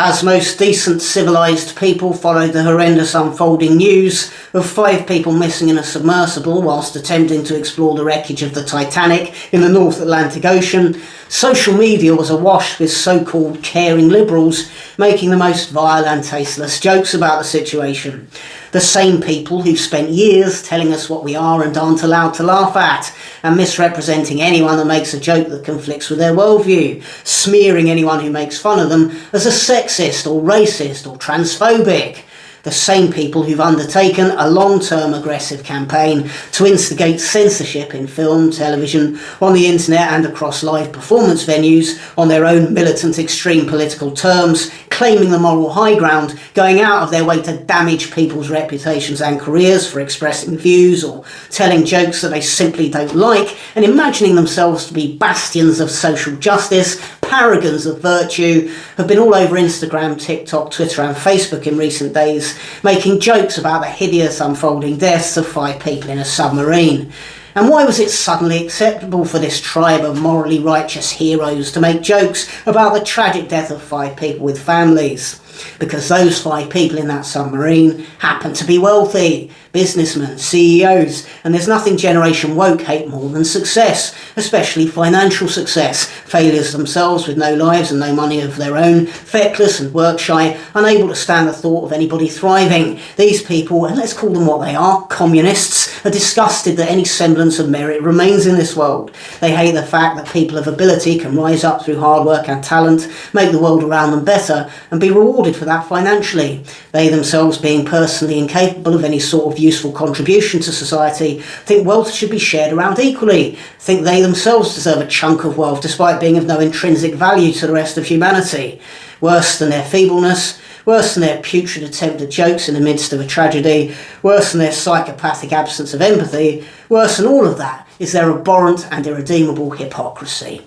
As most decent, civilised people followed the horrendous unfolding news of 5 people missing in a submersible whilst attempting to explore the wreckage of the Titanic in the North Atlantic Ocean, social media was awash with so-called caring liberals making the most vile and tasteless jokes about the situation. The same people who've spent years telling us what we are and aren't allowed to laugh at, and misrepresenting anyone that makes a joke that conflicts with their worldview, smearing anyone who makes fun of them as a sexist or racist or transphobic. The same people who've undertaken a long-term aggressive campaign to instigate censorship in film, television, on the internet and across live performance venues on their own militant extreme political terms, claiming the moral high ground, going out of their way to damage people's reputations and careers for expressing views or telling jokes that they simply don't like, and imagining themselves to be bastions of social justice, paragons of virtue, have been all over Instagram, TikTok, Twitter and Facebook in recent days, making jokes about the hideous unfolding deaths of 5 people in a submarine. And why was it suddenly acceptable for this tribe of morally righteous heroes to make jokes about the tragic death of 5 people with families? Because those 5 people in that submarine happen to be wealthy, businessmen, CEOs, and there's nothing Generation Woke hate more than success, especially financial success. Failures themselves with no lives and no money of their own, feckless and work-shy, unable to stand the thought of anybody thriving. These people, and let's call them what they are, communists, are disgusted that any semblance of merit remains in this world. They hate the fact that people of ability can rise up through hard work and talent, make the world around them better, and be rewarded for that financially. They themselves, being personally incapable of any sort of useful contribution to society, think wealth should be shared around equally, think they themselves deserve a chunk of wealth despite being of no intrinsic value to the rest of humanity. Worse than their feebleness, worse than their putrid attempt at jokes in the midst of a tragedy, worse than their psychopathic absence of empathy, worse than all of that is their abhorrent and irredeemable hypocrisy.